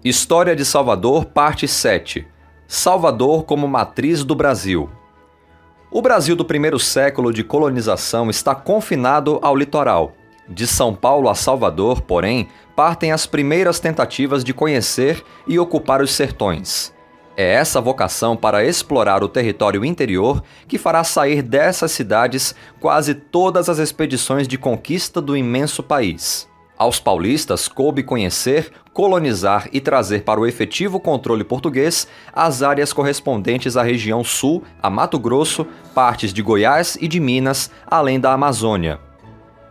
História de Salvador, parte 7. Salvador como matriz do Brasil. O Brasil do primeiro século de colonização está confinado ao litoral. De São Paulo a Salvador, porém, partem as primeiras tentativas de conhecer e ocupar os sertões. É essa vocação para explorar o território interior que fará sair dessas cidades quase todas as expedições de conquista do imenso país. Aos paulistas coube conhecer, colonizar e trazer para o efetivo controle português as áreas correspondentes à região sul, a Mato Grosso, partes de Goiás e de Minas, além da Amazônia.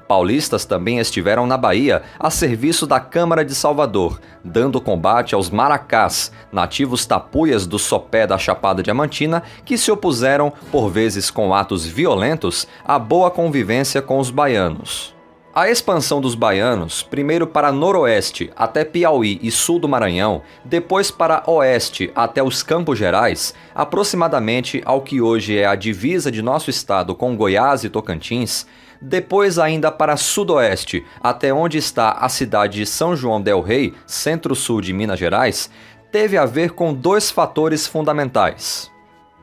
Paulistas também estiveram na Bahia a serviço da Câmara de Salvador, dando combate aos maracás, nativos tapuias do sopé da Chapada Diamantina, que se opuseram, por vezes com atos violentos, à boa convivência com os baianos. A expansão dos baianos, primeiro para noroeste até Piauí e sul do Maranhão, depois para oeste até os Campos Gerais, aproximadamente ao que hoje é a divisa de nosso estado com Goiás e Tocantins, depois ainda para sudoeste até onde está a cidade de São João del Rei, centro-sul de Minas Gerais, teve a ver com dois fatores fundamentais.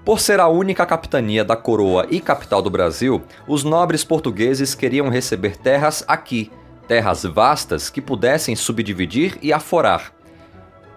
Por ser a única capitania da coroa e capital do Brasil, os nobres portugueses queriam receber terras aqui, terras vastas que pudessem subdividir e aforar.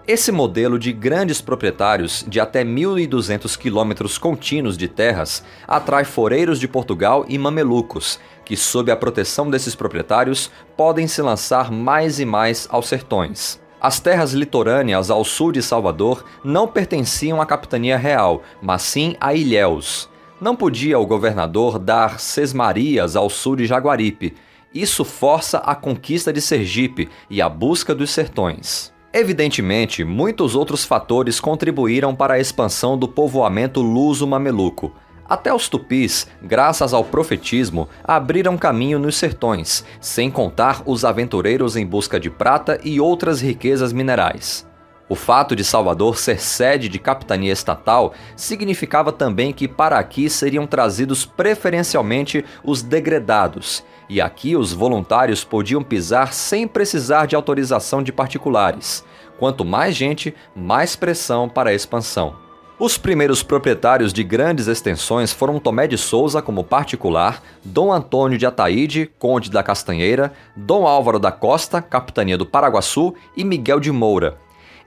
Esse modelo de grandes proprietários de até 1.200 quilômetros contínuos de terras atrai foreiros de Portugal e mamelucos, que sob a proteção desses proprietários podem se lançar mais e mais aos sertões. As terras litorâneas ao sul de Salvador não pertenciam à capitania real, mas sim a Ilhéus. Não podia o governador dar sesmarias ao sul de Jaguaripe. Isso força a conquista de Sergipe e a busca dos sertões. Evidentemente, muitos outros fatores contribuíram para a expansão do povoamento luso-mameluco. Até os tupis, graças ao profetismo, abriram caminho nos sertões, sem contar os aventureiros em busca de prata e outras riquezas minerais. O fato de Salvador ser sede de capitania estatal significava também que para aqui seriam trazidos preferencialmente os degredados, e aqui os voluntários podiam pisar sem precisar de autorização de particulares. Quanto mais gente, mais pressão para a expansão. Os primeiros proprietários de grandes extensões foram Tomé de Souza como particular, Dom Antônio de Ataíde, conde da Castanheira, Dom Álvaro da Costa, capitania do Paraguaçu e Miguel de Moura.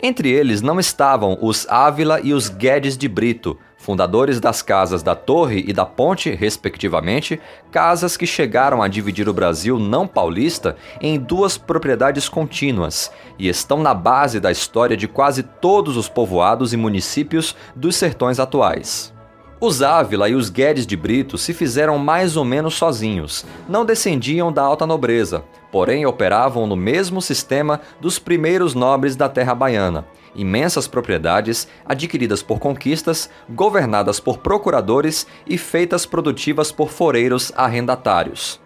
Entre eles não estavam os Ávila e os Guedes de Brito, fundadores das casas da Torre e da Ponte, respectivamente, casas que chegaram a dividir o Brasil não paulista em duas propriedades contínuas e estão na base da história de quase todos os povoados e municípios dos sertões atuais. Os Ávila e os Guedes de Brito se fizeram mais ou menos sozinhos, não descendiam da alta nobreza, porém operavam no mesmo sistema dos primeiros nobres da terra baiana. Imensas propriedades, adquiridas por conquistas, governadas por procuradores e feitas produtivas por foreiros arrendatários.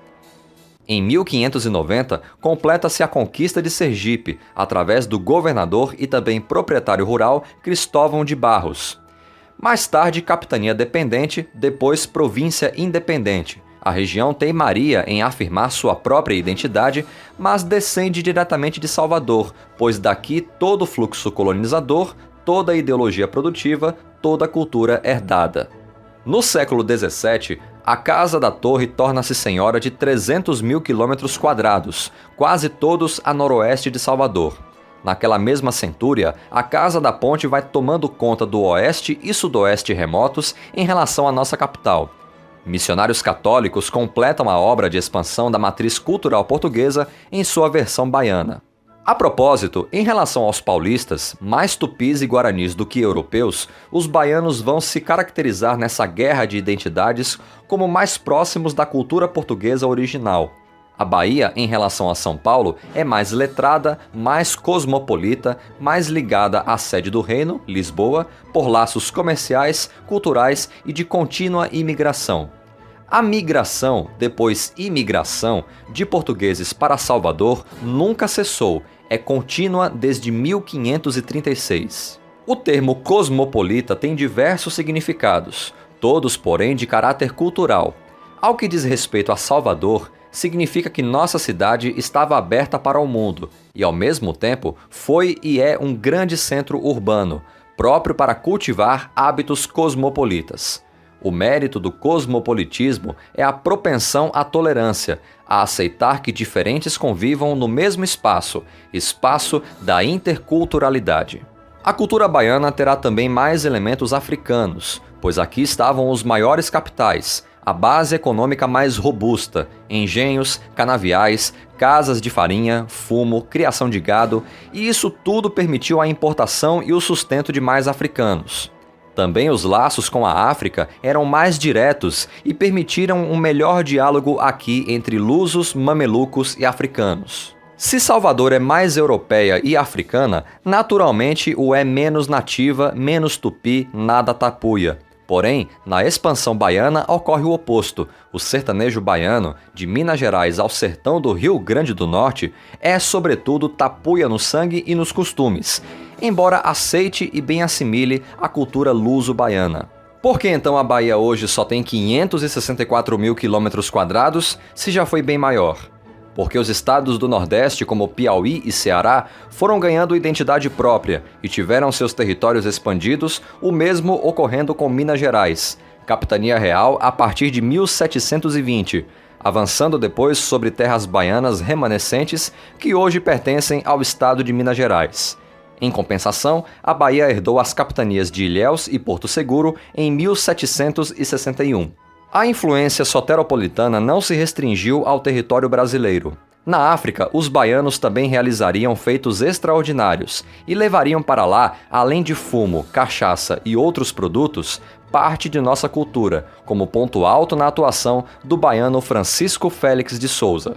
Em 1590, completa-se a conquista de Sergipe, através do governador e também proprietário rural Cristóvão de Barros. Mais tarde, capitania dependente, depois província independente. A região teimaria em afirmar sua própria identidade, mas descende diretamente de Salvador, pois daqui todo o fluxo colonizador, toda a ideologia produtiva, toda a cultura herdada. No século XVII, a Casa da Torre torna-se senhora de 300 mil quilômetros quadrados, quase todos a noroeste de Salvador. Naquela mesma centúria, a Casa da Ponte vai tomando conta do oeste e sudoeste remotos em relação à nossa capital. Missionários católicos completam a obra de expansão da matriz cultural portuguesa em sua versão baiana. A propósito, em relação aos paulistas, mais tupis e guaranis do que europeus, os baianos vão se caracterizar nessa guerra de identidades como mais próximos da cultura portuguesa original. A Bahia, em relação a São Paulo, é mais letrada, mais cosmopolita, mais ligada à sede do reino, Lisboa, por laços comerciais, culturais e de contínua imigração. A migração, depois imigração, de portugueses para Salvador nunca cessou, é contínua desde 1536. O termo cosmopolita tem diversos significados, todos, porém, de caráter cultural. Ao que diz respeito a Salvador, significa que nossa cidade estava aberta para o mundo e, ao mesmo tempo, foi e é um grande centro urbano, próprio para cultivar hábitos cosmopolitas. O mérito do cosmopolitismo é a propensão à tolerância, a aceitar que diferentes convivam no mesmo espaço, espaço da interculturalidade. A cultura baiana terá também mais elementos africanos, pois aqui estavam os maiores capitais, a base econômica mais robusta, engenhos, canaviais, casas de farinha, fumo, criação de gado, e isso tudo permitiu a importação e o sustento de mais africanos. Também os laços com a África eram mais diretos e permitiram um melhor diálogo aqui entre lusos, mamelucos e africanos. Se Salvador é mais europeia e africana, naturalmente o é menos nativa, menos tupi, nada tapuia. Porém, na expansão baiana ocorre o oposto. O sertanejo baiano, de Minas Gerais ao sertão do Rio Grande do Norte, é sobretudo tapuia no sangue e nos costumes, embora aceite e bem assimile a cultura luso-baiana. Por que então a Bahia hoje só tem 564 mil quilômetros quadrados, se já foi bem maior? Porque os estados do Nordeste, como Piauí e Ceará, foram ganhando identidade própria e tiveram seus territórios expandidos, o mesmo ocorrendo com Minas Gerais, capitania real a partir de 1720, avançando depois sobre terras baianas remanescentes que hoje pertencem ao estado de Minas Gerais. Em compensação, a Bahia herdou as capitanias de Ilhéus e Porto Seguro em 1761. A influência soteropolitana não se restringiu ao território brasileiro. Na África, os baianos também realizariam feitos extraordinários e levariam para lá, além de fumo, cachaça e outros produtos, parte de nossa cultura, como ponto alto na atuação do baiano Francisco Félix de Souza.